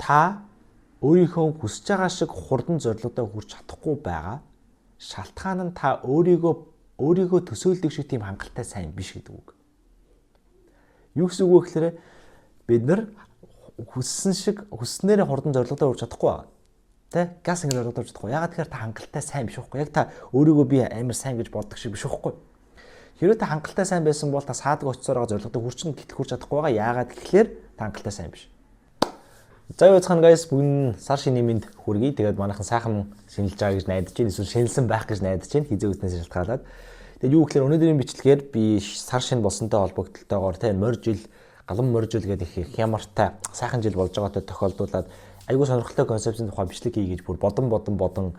та өөрийнхөө хүсэж байгаа шиг хурдан зорилгодоо хүрч чадахгүй байгаа. Шалтгаан нь та өөрийгөө төсөөлдөг шиг тийм хангалттай сайн биш гэдэг үг. Юу гэсэн үг вэ гэхээр бид нар хүсснээрээ хурдан зорилгодоо хүрч чадахгүй байгаа. Тэ? Газ ингэ зорилгодоо хүрч чадахгүй. Ягаад тэгэхээр та хангалттай сайн биш байхгүй. Яг та өөрийгөө би амар сайн гэж боддог шиг биш байхгүй. Хэрэв та хангалттай сайн байсан бол та саадаг очицоор байгаа зорилгодоо хүрч чадахгүй байгаа. Яагаад гэхээр та хангалттай сайн биш. За яцхан guys бүгэн сар шинийн мэнд хүргэе. Тэгээд манайхан сайхан шинэлж байгаа гэж найдаж байна. Эсвэл шинэлсэн байх гэж найдаж байна. Хизээ үснээс шалтгаалаад. Тэгээд юу гэхээр өнөөдрийн бичлэгээр би сар шинэ болсонтой холбогдлолтойгоор тийм моржил, галан моржил гэдэг их ямартай сайхан жил болж байгаатай тохиолдуулаад айгүй сонирхолтой концепцийн тухай бичлэг хий гэж бүр бодон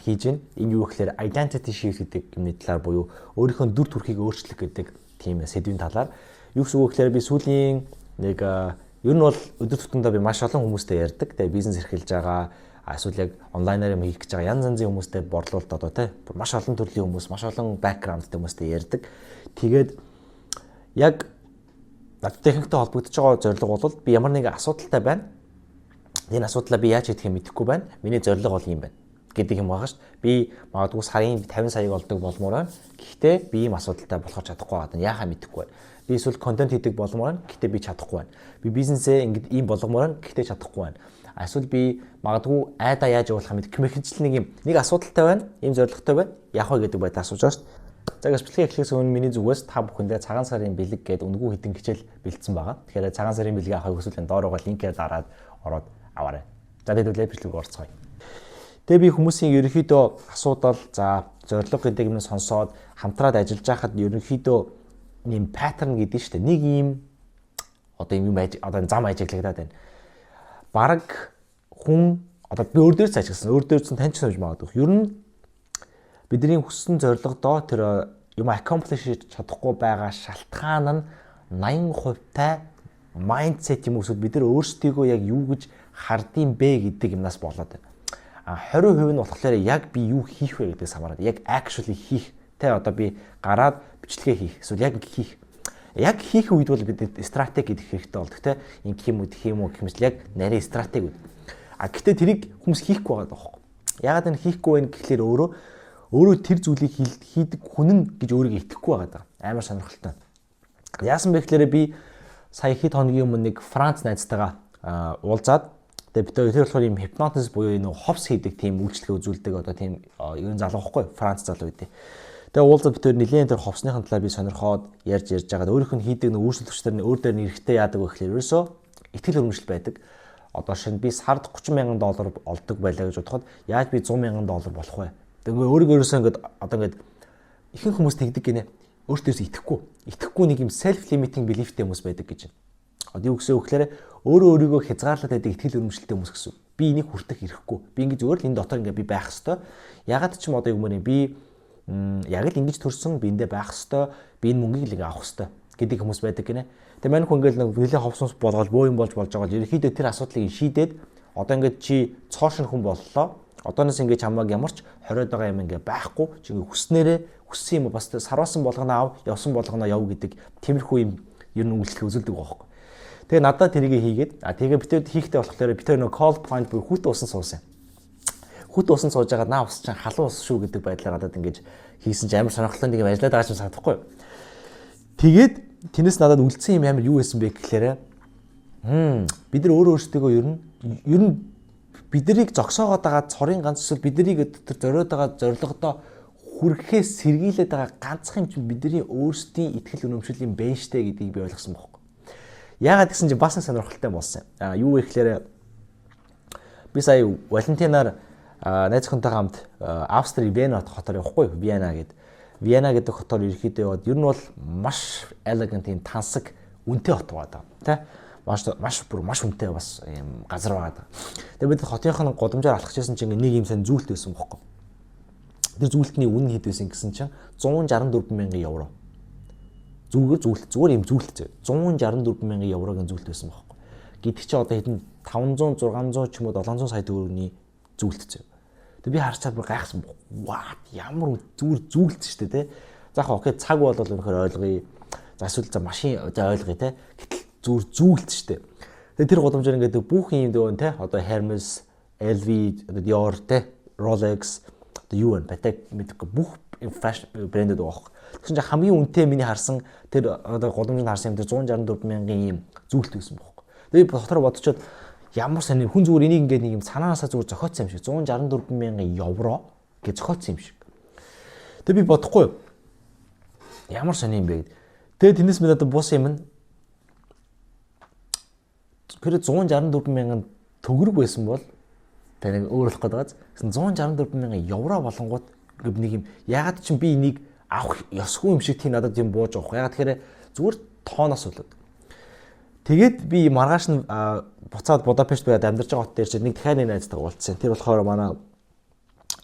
хийж байна. Энэ юу гэхээр identity shift гэдэг юмны талаар буюу өөрийнхөө дүр төрхийг өөрчлөх гэдэг тийм сэдвийн талаар. Юу гэсэн үг гэхээр би сүүлийн нэг ер нь бол өдөр тутамдаа би маш олон хүмүүстэй ярьдаг. Тэгээ бизнес эрхэлж байгаа, эсвэл яг онлайнаар юм хийх гэж байгаа янз янзын хүмүүстэй борлуулалт одоо тий маш олон төрлийн хүмүүс, маш олон бэкграундтай хүмүүстэй ярьдаг. Тэгээд яг техниктэй холбогдож байгаа зорилго бол би ямар нэгэн асуудалтай байна. Энэ асуудлаа би яаж хийх юм мэдэхгүй байна. Миний зорилго бол юм байна гэдэг юм байгаа шүү дээ. Би магадгүй сарын 50 саяг олдог болмоор байна. Гэхдээ би ийм асуудалтай болохоор чадахгүй байгаа. Яахаа мэдэхгүй байна. Би эсвэл контент хийдэг болмоор байна. Гэхдээ би чадахгүй байна. Би бизнесээ ингэж ийм болгомоор байна. Гэхдээ чадахгүй байна. Эсвэл би магадгүй айдаа яаж явуулах юм гэх мэт нэг асуудалтай байна. Ийм зорилготой байна. Яах вэ гэдэг байдлаар асууж байгаа шүү дээ. За бичлэгээ эхлэхээс өмнө миний зүгээс та бүхэндээ цагаан сарын бэлэг гэдэг үнгүү хитэн хичээл бэлдсэн байгаа. Тэгэхээр цагаан сарын бэлгийн авахыг хүсвэл доороо линкээр дараад ороод аваарай. За тэгээд бичлэг орцгоё. Тэгээ би хүмүүсийн ерөнхийдөө асуудал, за зорилго гэдэг юмыг сонсоод хамтраад ажиллаж байхад ерөнхийдөө ийм паттерн гэдэг нь шүү дээ. Нэг ийм одоо зам ажиглагдаад байна. Бараг хүн одоо би өөр дээрс ажигласан. Өөр дээрс тань ч сууж магадгүй. Ер нь бидний хүссэн зорилгодоо тэр юм accomplish хийж чадахгүй байгаа шалтгаан нь 80% та mindset юм эсвэл бид нар өөрсдийгөө яг юу гэж хардсан бэ гэдэг юмнаас болоод байна. 20% нь болохоор яг би юу хийх вэ гэдэгс хамаарат. Яг actually хийх. Тэ одоо би гараад бичлэгээ хийх. Эсвэл яг хийх. Яг хийх үед бол бид стратеги гэдэг хэрэгтэй болдог те. Инх юм уу гэх юм уу гэмэл яг нарийн стратеги. Гэхдээ тэрийг хүмүүс хийхгүй байгаа байхгүй. Ягаад энэ хийхгүй вэ гэхлээр өөрөө тэр зүйлийг хийдэг хүн нь гэж өөрийгөө итгэхгүй байгаа. Амар сонирхолтой. Яасан бэ гэхлээр би сая хэд хоногийн өмнө нэг Франц найзтайгаа уулзаад тэгээд бид тэр болохоор юм hypnosis буюу энэ ховс хийдэг тийм үйлчлэгээ үзүүлдэг одоо тийм ерөн залуу байхгүй Франц залуу үү. Тэгээ уулзаад бид тэр нэлээд тэр ховсныхын талаар би сонирхоод ярьж байгаад өөрийнх нь хийдэг нэг үйлчлэгчдэр нь өөр дээр нэрхтээ яадаг вэ гэхлээр ерөөсөө ихтгэл хөрөмжл байдаг. Одоо шинэ би сард $30,000 олдог байлаа гэж бодоход яаж би $100,000 болох вэ? Тэгээ өөрийгөө ерөөсөө ингээд одоо ингээд ихэнх хүмүүс тэгдэг гинэ. Өөртөөс итгэхгүй нэг юм self limiting beliefтэй хүмүүс байдаг гэж байна. Одоо юу гэсэн үг гэхээр өөрийгөө хязгаарлаад байдаг ихтгэл хөрөмжлөлтэй хүмүүс гэсэн. Би энийг хүртэх хэрэггүй. Би ингээд зүгээр л энэ дотор ингээд би байх хэвээр. Ягаад ч юм одоо юм бэ? Би яг л ингэж төрсөн биэндээ байх хэвээр. Би энэ мөнгийг л ингээд авах хэвээр гэдэг хүмүүс байдаг гинэ. Тэгээ мань хүн ингээд нэг нэлээд ховсонс болгоод бөө юм болж байгаа. Ерөнхийдөө тэр асуудлыг шийдээд одоо ингээд чи цоошин хүн боллоо. Одооноос ингээд чамайг ямар ч хориод байгаа юм ингээд байхгүй. Чи ингээд хүссэн юм бас сарвасан болгоно ав, явсан болгоно яв гэдэг тиймэрхүү юм ер нь үйлчлэг үзүүлдэг байхгүй. Тэгээ надад тэрийг хийгээд тэгээ битээд хийхтэй болохоор битээр нэг call point бүр хүүт усан суусан. Хүүт усан сууж байгаа наа ус чинь халуун ус шүү гэдэг байдлаар гадаад ингэж хийсэн ч амар сонирхолтой нэг юм ажиллаад байгаа юм санагдахгүй. Тэгээд тэрнээс надад үлдсэн юм амар юу байсан бэ гэхээр бид нар өөрсдөө ер нь биднийг зогсоогоод байгаа цорын ганц эсвэл биднийг тэр зориод байгаа зорилгодоо хүрэхээс сэргийлээд байгаа ганцхан юм чинь бидний өөрсдийн ихтгэл өнөмшлийн байна штэ гэдгийг би ойлгосон байхгүй. Яагаад гэсэн чинь бас нэг сонирхолтой болсон. Юу вэ гэхээр би сая Валентинаар найз охинтойгоо хамт Австрийн Вена хотоор явахгүй Вена гэдэг. Вена гэдэг хотоор ирэхэд яваад ер нь бол маш elegant тийм тансаг үнэтэй хот байгаа даа. Тэ? Маш үнэтэй бас юм газар байгаа даа. Тэгээ бид хотынхын голомжоор алхажсэн чинь нэг юм сан зүйлт байсан байхгүй. Тэр зүйлтний үнэ хэд байсан гэсэн чинь €164,000. Зүгээр юм зүйлт зөө. €164,000-гийн зүйлт байсан байхгүй. Гэтэл чи одоо хэдэн 500, 600 ч юм уу 700 сая төгрөгийн зүйлт зөө. Тэгээ би харчаад бүр гайхсан. What? Ямар зүгээр зүйлт шүү дээ, тэ. За яг окей цаг бол өнөхөр ойлгоё. За эсвэл за машин за ойлгоё, тэ. Гэтэл зүгээр зүйлт шүү дээ. Тэгээ тэр гудамжаар ингээд бүх юм дөө те одоо Hermes, LV, одоо Dior те Rolex одоо юу вэ? Patek мэдээгүй бүх фэшн брэндүүд байгаа. Тэгсэн чинь хамгийн үнэтэй миний харсан тэр одоо гудамжинд харсан юм тэр 164 мянган юм зүйлт байсан байхгүй. Тэгээ би дотор бодчиход ямар сони хүн зүгээр энийг ингээд нэг юм санаанаасаа зүгээр зохиоцсон юм шиг 164 мянган евро гэж зохиоцсон юм шиг. Тэгээ би бодохгүй ямар сони юм бэ гэд. Тэгээ тэрнээс минь одоо бус юм нь тэр 164 мянган төгрөг байсан бол таныг өөрөлдөх гэдэг. Гэсэн 164 мянган евро болонгууд нэг юм ягаад ч би энийг авах ёсгүй юм шиг тийм надад юм бууж байгаа. Ягаад тэгэхээр зүгээр тооноос болоод. Тэгээд би маргааш нь буцаад Будапешт байгаад амьдарч байгаа хот дээр чинь нэг дахиад нэг найзтайгаа уулзсан. Тэр болохоор манай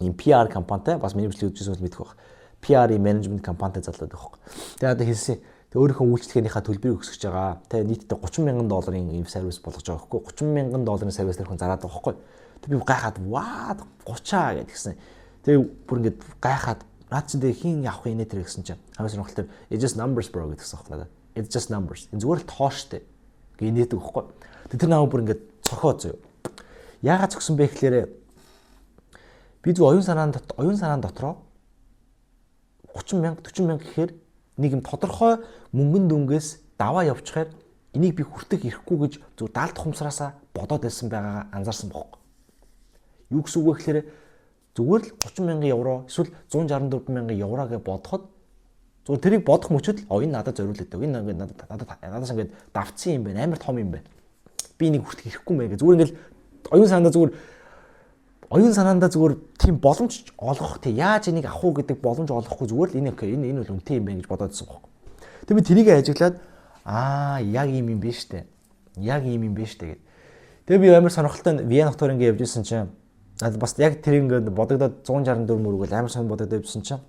ийм PR компанитай бас миний бичлэг үзсэн зүйл мэдэх баг. PR-ийн менежмент компанитай залууд байхгүй. Тэгээд одоо хэлсэн. Тэг өөрийнхөө үйлчлэгээнийхээ төлбөрийг өсгөж байгаа. Тэг нийтдээ $30,000 ийм сервис болгож байгаа байхгүй. $30,000 сервис тэр хүн зараад байгаа байхгүй. Тэг би гайхаад ваа 30 гэдгсэн. Тэг бүр ингээд гайхаад наад чинь тэг хин явах инээ тэр гэсэн чинь. Хамгийн сонирхолтой it's just numbers bro гэдгсэн байхгүй. It's just numbers. Энэ зүгээр л тоо штэ. Гинэдэг байхгүй. Тэг тэр намайг бүр ингээд цохоо зөө. Яагаад зөксөн бэ гэхээр би зөв оюун санаан дотроо 30,000 40,000 гэхээр нэг юм тодорхой мөнгөн дүнгээс даваа явчихаар энийг би хүртэх ирэхгүй гэж зөв даалт хумсраасаа бодоод байсан байгаагаа анзаарсан бохоо. Юу гэсэн үг вэ гэхээр зүгээр л 30,000 евро эсвэл 164,000 евро гэж бодоход зүгээр тэрийг бодох мөчөд энэ надад зориулдаг. Энэ надаас ингээд давцсан юм байна. Амар том юм байна. Би энийг хүртэх ирэхгүй мэй гэж зүгээр ингээд оюун санаандаа зүгээр тийм боломж олгох тий яаж энийг авах уу гэдэг боломж олохгүй зүгээр л энэ бол үнэтэй юм байна гэж бодоодсэн байхгүй. Тэг би тэрийг ажиглаад яг юм биш үү? Яг юм биш үү гэд. Тэг би амар сонирхолтой Вен хотоор ингээд явж исэн чинь бас яг тэр ингээд бодогдоод 164 мөрөг амар сонир бодогдоод явсан чинь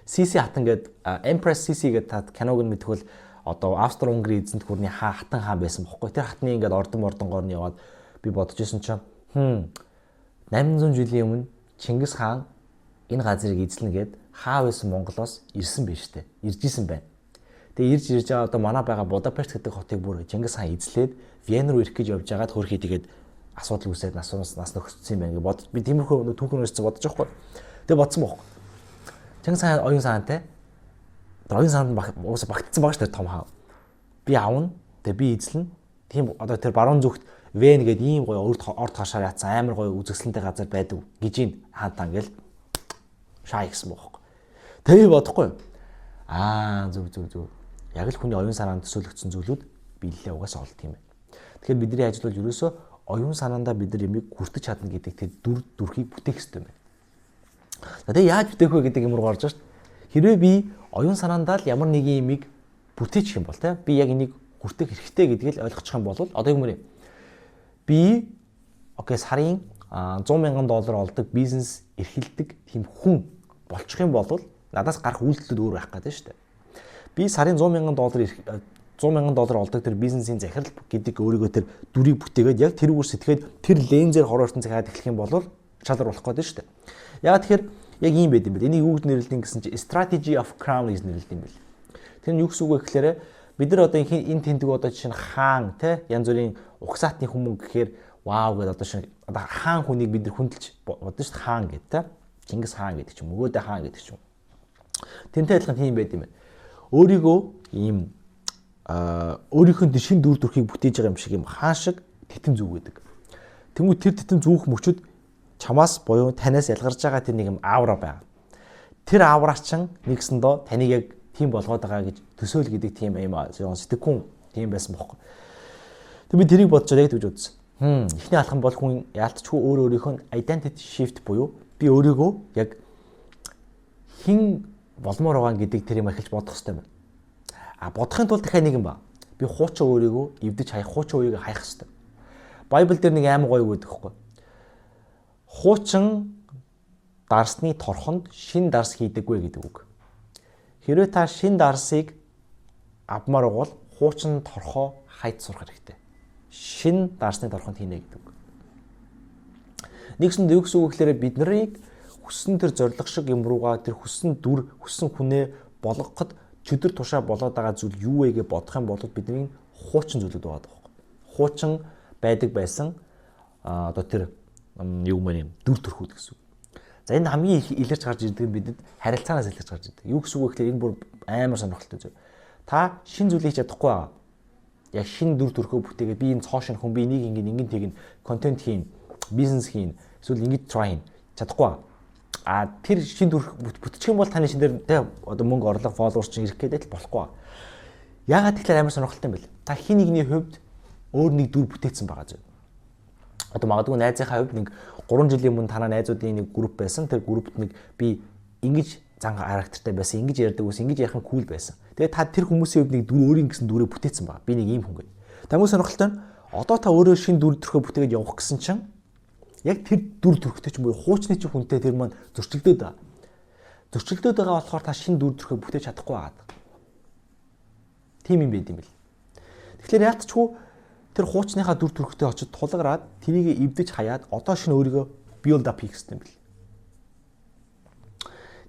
CC хатан гээд Empress CC гэдэг та киног нь мэдэх бол одоо Австро-Унгарын эзэнт гүрний хатан хаан байсан бохоггүй. Тэр хатны ингээд ордонгоор нь яваад би бодож исэн чинь 800 жилийн өмнө Чингис хаан энэ газрыг эзлэнэ гэд хаа байсан Монголоос ирсэн байж тээ. Ирж исэн байна. Тэгээ ирж байгаа одоо манай байгаа Будапешт гэдэг хотыг бүр Чингис хаан эзлээд Вен руу ирэх гэж явж байгаад хөрхий тэгээд асуудал үүсээд нас нөхцсөн юм байна гэж бод. Би тиймэрхүү түүхнөөс бодож байхгүй. Тэгээ бодсон бохоо. Чингис хаан оюун санаатай. Оюун саанд уусаа багтсан байгаа шүү дээ том хаан. Би аавна. Тэгээ би эзлэнэ. Тийм одоо тэр баруун зүгт Вен гэдэг ийм гоё орд хашаар яатсан амар гоё үзэсгэлэнтэй газар байдаг гэж ин хаантаа ингээл шаа гэсэн бохоо. Тэгээ бодохгүй. Зүг. Яг л хүний оюун санаанд төсөөлөгдсөн зүйлүүд биелэлээ угаасаа олд юм байна. Тэгэхээр бидний ажил бол ерөөсөө оюун санаандаа бид нар ямиг хүртэж чадна гэдэг тэр дүрхийг бүтээх хэрэгтэй байна. Тэгээ яаж бүтээх вэ гэдэг юм руу орж шít. Хэрвээ би оюун санаандаа л ямар нэгэн ямиг бүтээчих юм бол те би яг энийг хүртэх хэрэгтэй гэдгийг л ойлгочих юм бол одоо юм уу би сарын $100,000 олдог бизнес эрхэлдэг тийм хүн болчих юм бол надаас гарах үйлдэлүүд өөр байх гэдэг шүү дээ. Би сарын $100,000 олдог тэр бизнесийн захирал гэдэг өөрийгөө тэр дүрийг бүтээгээд яг тэрүүгээр сэтгэхэд тэр лензээр хороортон захиад эхлэх юм бол чадвар болох гэдэг шүү дээ. Яг тэгэхээр яг ийм байд юм бэл. Энийг юу гэж нэрлэдэг гэсэн чинь strategy of crown гэж нэрлэдэг юм бэл. Тэр нь юу гэсэн үг вэ гэхээр бид нар одоо энэ тэндэг одоо жишээ нь хаан те янз бүрийн угсаатны хүмүүс гэхээр вау гэдэг одоо шинэ хаан хүнийг бид нар хүндэлж бодно шүү дээ хаан гэдэг те Чингис хаан гэдэг ч юм өгөөдөө хаан гэдэг ч юм. Тэнтэй адилхан тийм байд юм байна. Өөрийгөө ийм өөрийнхөө шин дүр төрхийг бүтээж байгаа юм шиг юм хаан шиг титэм зүг гэдэг. Тэнгүү тэр титэм зүгх мөчөд чамаас буюу танаас ялгарч байгаа тэр нэг юм аура байна. Тэр аура чинь нэгсэндөө таныг яг тийм болгоод байгаа гэж төсөөл гэдэг тийм юм сэтгэхүн тийм байсан бохоо. Тэг би тэрийг бодчиход яг гэж үзсэн. Эхний алхам бол хүн яалтчгүй өөрийнхөө identity shift буюу би өөрийгөө яг хин болмоор байгаа гэдэг тэр юм эхэлж бодох хэрэгтэй байна. Бодохын тулд дахиад нэг юм ба. Би хуучин өөрийгөө эвдэж хаях, хуучин өөрийгөө хаях хэрэгтэй. Байбл дээр нэг амар гоё үг гэдэг хэвгүй. Хуучин дарсны торхонд шин дарс хийдэггүй гэдэг үг. Хэрвээ та шин дарсыг авмаар бол хуучин торхоо хайд сурах хэрэгтэй. Шин дарсны торхонд хийнэ гэдэг үг. Нэгсэн дэвгс үг гэхээр бид нарыг хүссэн тэр зориг шиг юм руугаа тэр хүссэн дүр, хүссэн хүнээ болгоход чөдөр тушаа болоод байгаа зүйл юу вэ гэж бодох юм бол бидний хуучин зүйлүүд байгаа даа. хуучин байдаг байсан одоо тэр юу мэн юм дүр төрхүүд гэсэн үг. За энэ хамгийн их илэрч гарч ирдэг нь бидэд харилцаанаас илэрч гарч ирдэг. Юу гэсэн үг вэ гэхээр энэ бүр амар сонирхолтой зүйл. Та шин зүйлийг хийж чадахгүй байгаа. Яг шин дүр төрхөө бүтээгээд би энэ цоо шин хүн би энийг ингэн тэгнэ контент хийн, бизнес хийн, эсвэл ингэж try хийн чадахгүй байгаа. Тэр шин дүр бүтчих юм бол таны шин дээр тэ одоо мөнгө орлого followers чинь ирэх гэдэг л болохгүй байгаа. Яагаад тэгэхээр амар сонирхолтой юм бэ? Та хин нэгний хувьд өөр нэг дүр бүтээсэн байгаа зүйл. Одоо магадгүй найзынхаа хувьд нэг 3 жилийн өмнө танаа найзуудын нэг групп байсан. Тэр группт нэг би ингэж занга характертай байсан, ингэж ярьдаг ус, ингэж ярих нь кул байсан. Тэгээд та тэр хүмүүсийн хувьд нэг дүр өөрийн гэсэн дүрээ бүтээсэн байгаа. Би нэг ийм хүн гэдэг. Тамгүй сонирхолтой нь одоо та өөрөө шинэ дүр төрхөө бүтээгээд явах гэсэн чинь яг тэр дүр төрхтэй ч юм уу хуучны чинь хүнтэй тэр маань зөрчилдөд байгаа. Зөрчилдөд байгаа болохоор та шинэ дүр төрхөө бүтээж чадахгүй байгаа. Тийм юм байд юм бэл. Тэгэхээр яалтчгүй тэр хуучныхаа дүр төрхтэй очиж тулгараад тэрийг эвдэж хаяад одоо шинэ өөрийгөө build up хийх гэсэн юм бэл.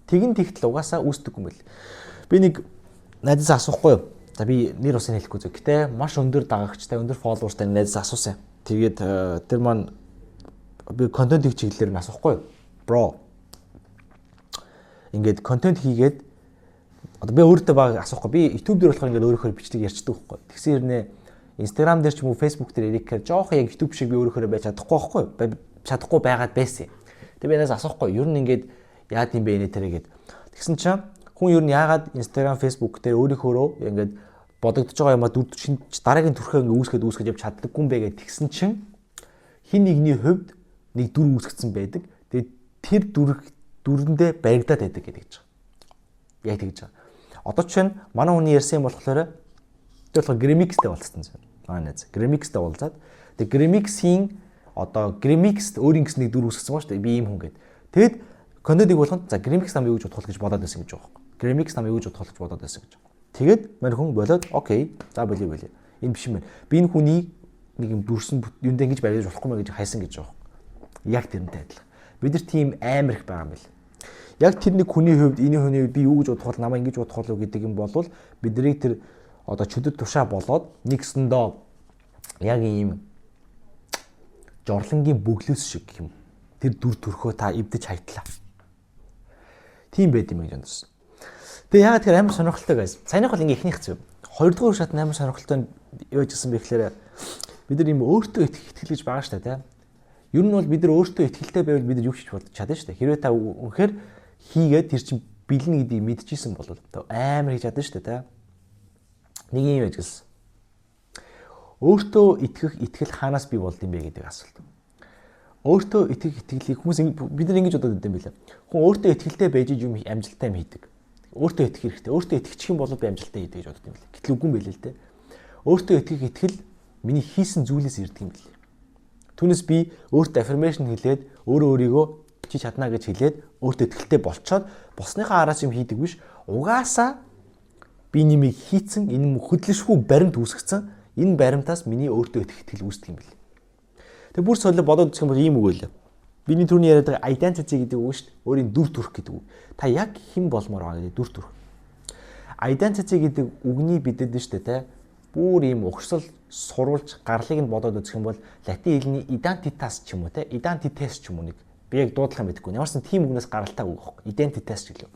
Тэгин тэгтэл угаасаа үүсдэг юм бэл. Би нэг найзаас асуухгүй юу? За би нэр усын хэлэхгүй зүг. Гэтэ маш өндөр дагагчтай, өндөр followersтай найзаас асуусан. Тэгээд тэр маань би контентын чиглэлээр нь асуухгүй юу? Bro. Ингээд контент хийгээд одоо би өөртөө баг асуухгүй. Би YouTube дээр болохоор ингээд өөрөөхөө бичдэг ярьчдаг байхгүй. Тэгсэн хэрнээ Instagram дээр ч юм уу Facebook дээр ирэхээр жоохон яг YouTube шиг би өөрөөхөө байж чадахгүй байхгүй. Чадахгүй байгаад байсан. Тэгээ би надаас асуухгүй. Ер нь ингээд яад юм бэ нэ тэргээд. Тэгсэн чинь хүн ер нь яагаад Instagram, Facebook дээр өөрийнхөөрөө ингээд бодогдож байгаа юмаа дараагийн төрхөө ингээд үүсгэж явж чаддаггүй юм бэ гэж тэгсэн чинь хин нэгний хувьд нэг дүр үүсгэсэн байдаг. Тэгээд тэр дүрэндээ баригдаад байдаг гэдэг ч. Яг тэгж байгаа. Одоо чинь манай хүний ярьсан юм болохоор тэр болохоор Grimix-тэй болцсон юм. Найз. Grimix-тэй уулзаад тэгээд Grimix-ийн одоо Grimix өөрийн гэсэн нэг дүр үүсгэсэн ба шүү дээ. Би ийм хүн гэдэг. Тэгэд контентыг болгонд за Grimix нам юу гэж бодох гэж бодоод байсан гэж байгаа юм. Grimix нам юу гэж бодох гэж бодоод байсан гэж. Тэгээд мань хүн болоод окей. За болио. Энэ биш юм байна. Би энэ хүний нэг юм дүрсэн юундаа ингэж барьж болохгүй мэй гэж хайсан гэж байгаа. Яг тэрнтэй адилхан. Бид нар тийм амар их байгаа юм бэл. Яг тэр нэг хүний хувьд энэ хүний хувьд би юу гэж бодох бол намайг ингэж бодох болов гэдэг юм болвол биднийг тэр одоо чөдөд тушаа болоод нэгсэндөө яг ийм жорлонгийн бөглөөс шиг юм. Тэр дүр төрхөө та эвдэж хайтлаа. Тийм байд юм гэж андсан. Тэгээ яагаад тэр амар сонирхолтой байсан. Саяных бол ингээ ихнийх зөв. Хоёрдугаар шат амар сонирхолтой юу гэсэн бэ гэхээр бид нар юм өөртөө итгэл гэж байгаа шүү дээ, тийм. Ер нь бол бид нар өөртөө итгэлтэй байвал бид нар юу хийж чадна шүү дээ. Хэрвээ та үнэхээр хийгээд тэр чинь бэлэн гэдгийг мэдчихсэн бол амар хийж чадна шүү дээ, тийм. Нэг юм яж гэсэн. Өөртөө итгэх итгэл хаанаас бий болд юм бэ гэдэг асуулт. Өөртөө итгэх итгэлийг хүмүүс бид нар ингэж бодоод байд юм билээ. Хүн өөртөө итгэлтэй байж юм амжилттай юм хийдэг. Өөртөө итгэх хэрэгтэй. Өөртөө итгэчих юм бол би амжилттай хийдэг гэж бодод юм билээ. Гэтэл үгүй юм билээ л дээ. Өөртөө итгэх итгэл миний хийсэн зүйлээс ирдэг юм билээ. Түүнээс би өөртөө affirmation хэлээд өөрийгөө чи чадна гэж хэлээд өөртөө итгэлтэй болцоод босныхаа араас юм хийдэг биш. Угаасаа би нэмийг хийцэн энэ хөдлөшгүй баримт үүсгэсэн. Энэ баримтаас миний өөртөө итгэх итгэл үүсдэг юм билээ. Тэг бүр солио бодоод үзэх юм бол ийм үг байлаа. Биний түрүүний яриад байгаа identity гэдэг үг шүү дээ. Өөрийн дүр төрх гэдэг үг. Та яг хэн болмоор байгаа гэдэг дүр төрх. Identity гэдэг үгний бидэд нь шүү дээ, тэ. Бүр ийм угсрал сурвалж гарлыг нь бодоод үзэх юм бол латин хэлний identitas ч юм уу, тэ. Identitas ч юм уу нэг. Би яг дуудлах юм гэдэггүй. Ямарсан тийм үгнээс гаралтай үг байхгүй. Identitas ч гэлээ.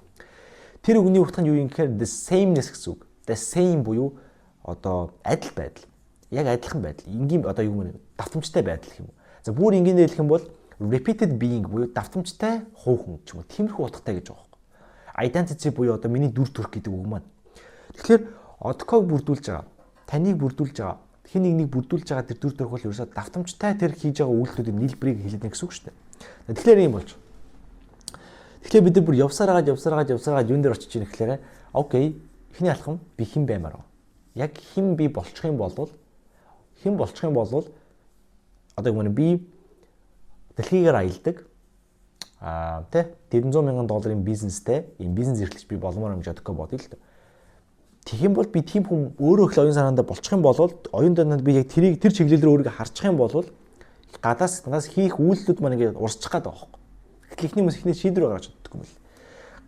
Тэр үгний утга нь юу юм гэхээр the sameness гэсэн үг. The same буюу одоо адил байдал. Яг адилхан байдал. Энгийн одоо юу юм давтамжтай байдал гэх юм уу. За бүр энгийнээр хэлэх юм бол repeated being буюу давтамжтай хувь хүн ч юм уу. Тиймэрхүү утгатай гэж байгаа юм. Identity буюу одоо миний дүр төрх гэдэг үг маань. Тэгэхээр одког бүрдүүлж байгаа. Таныг бүрдүүлж байгаа. Хин нэгнийг бүрдүүлж байгаа тэр дүр төрх бол ерөөсөө давтамжтай тэр хийж байгаа үйлдэлүүдийн нийлбэрийг хэлдэг гэсэн үг шүү дээ. Тэгэхээр ийм болж. Тэгэхээр бид нар бүр явсараад юун дээр очиж ийн гэхээр окей, эхний алхам би хэн баймаар вэ? Яг хэн би болчих юм бол одоо юм би дэлхийгээр аялдаг тэ $400,000 бизнестэй ийм бизнес эрхлэгч би болмоор юм гэж бодох бодъё л дээ. Тэгэх юм бол би тийм хүн өөрөө их оюун санаандаа болчих юм бол оюун санаанд би яг тэр чиглэлээр өөрийгөө харчих юм бол гадаас хийх үйлдэлүүд маань ингээд урсчих гээд байгаа байхгүй. Гэтэл ихний хүмүүс ихний шийдвэр гаргаж чаддаг юм бэл.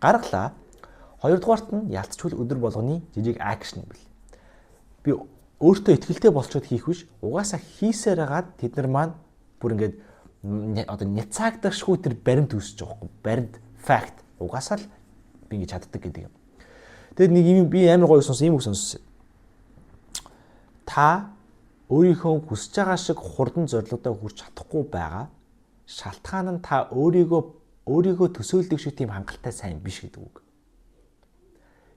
Гаргалаа. Хоёрдугаарт нь ялцчгүй өдөр болгоны жижиг акшн юм бэл. Би өөртөө ихтэй болчоод хийх биш. Угаасаа хийсээр хагаад тэд нар маань бүр ингээд одоо няцаагдахшгүй тэр баримт үүсэж байгаа байхгүй. Баримт факт. Угаасаа л би ингэж чаддаг гэдэг юм. Тэгээд нэг юм би амар гоё сонсон юм үг сонссон. Та өөрийнхөө хүсэж байгаа шиг хурдан зорилгодоо хүрч чадахгүй байгаа. Шалтгаан нь та өөрийгөө төсөөлдөг шиг тийм хангалттай сайн биш гэдэг үг.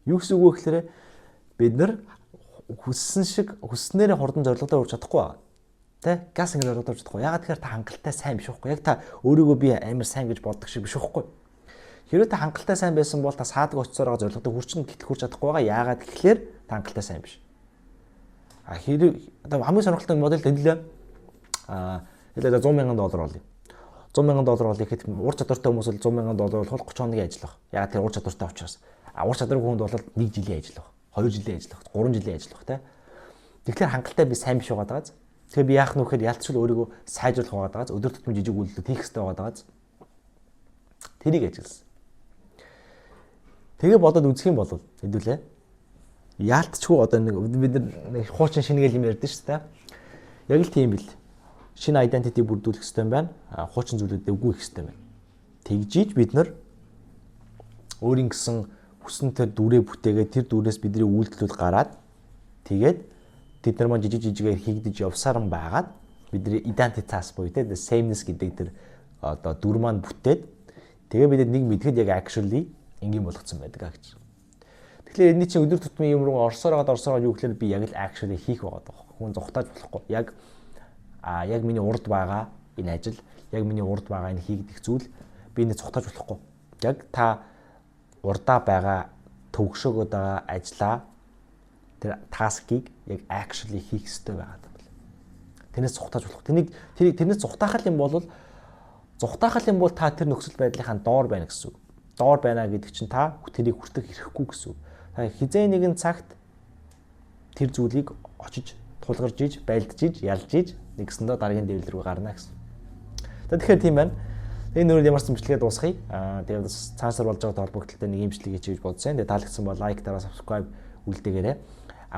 Юу гэсэн үг вэ гэхээр бид нар хүсснээрээ хурдан зорилгодоо хүрч чадахгүй байгаа. Тэ? Газ ингэ зорилгодоо хүрч чадахгүй. Ягаад тэгэхээр та хангалттай сайн биш байхгүй. Яг та өөрийгөө би амар сайн гэж боддог шиг биш байхгүй. Хэрэв та хангалттай сайн байсан бол та саадаг очицоор байгаа зорилгодоо хүрч чадахгүй байгаа. Яагаад гэхээр та хангалттай сайн биш. Хэрэв одоо хамгийн сонирхолтой модель тэнэлээ. Хэлээд $100,000 олъё. $100,000 олъё гэхэд ур чадвартай хүмүүс бол $100,000 болох 30 хоногийн ажил баг. Яагаад тэр ур чадвартай учраас. Ур чадваргүй хүнд бол 1 жилийн ажил баг. 2 жилийн ажил баг. 3 жилийн ажил баг тий. Тэгэхээр хангалттай би сайн биш байгаа дагааз. Тэгэхээр би яах нь вэ гэхээр ялцчил өөрийгөө сайжруулах байгаа дагааз. Өдөр тутмын жижиг үйлдэлүүд хийх хэрэгтэй байгаа дагааз. Тэрийг ажилласан. Тэгээ бодоод үзэх юм бол хэдүүлээ. Яалтчгүй одоо бид нар хуучин шингээл юм ярьдэн шүү дээ. Яг л тийм бил. Шинэ identity бүрдүүлэх хэрэгтэй юм байна. Хуучин зүйлүүдэд үгүй их хэрэгтэй байна. Тэгжиж бид нар өөрийн гэсэн хүссэн тэр дүрээ бүтээгээд тэр дүрээс бидний үйлдэлүүд гараад тэгээд тэд нар маань жижигээр хийгдэж явсаар нь байгаад бидний identitas буюу тэ sameness гэдэг тэр одоо дүр маань бүтээд тэгээ бид нэг мэдхэд яг actually энгийн болгоцсон байдаг гэж. Тэгэхээр энэний чинь өдөр тутмын юм руу орсоор юу гэхээр би яг л actually хийх байгаа даа. Хүн зүхтааж болохгүй. Яг миний урд байгаа энэ ажил, яг миний урд байгаа энэ хийгдэх зүйл би энэ зүхтааж болохгүй. Яг та урдаа байгаа төгшөөгөө байгаа ажлаа тэр таскийг яг actually хийх хэрэгтэй байгаа юм байна. Тэрнээс зүхтааж болох. Тэрнээс зүхтаахал юм бол та тэр нөхцөл байдлынхаа доор байна гэсэн үг. Доор байна гэдэг чинь та тэрийг хүртэх хэрэггүй гэсэн үг. Та хизээ нэгэн цагт тэр зүйлийг очиж тулгарж иж, байлдж иж, ялж иж нэгсэндээ дараагийн дэвлэл рүү гарна гэсэн. Тэгэхээр тийм байна. Энэ нөр ямар ч зэмжлэгээ дуусгая. Тэгээд цаасаар болж байгаа холбогдлолтой нэг имжлэг хийж бодсон. Тэгээд таалагдсан бол лайк дараа subscribe үлдээгээрэй.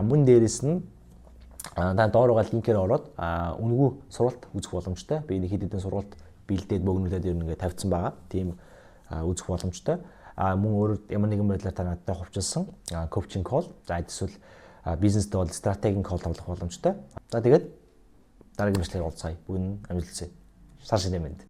Мөн дээрэс нь та доор байгаа линкээр ороод үнэгүй сургалт үзэх боломжтой. Би нэг хэд хэдэн сургалт бэлдээд бөгнүүлээд ер нь ингээд тавьсан байгаа. Тийм үзэх боломжтой. Мөн өөр ямар нэгэн байдлаар та надтай хувьчилсан coaching call. За эсвэл бизнестэй бол стратегийн call тоглох боломжтой. За тэгээд дараагийн бичлэгээр уулзъя. Бүгд амжилт хүсье. Сар шинэ мэнд.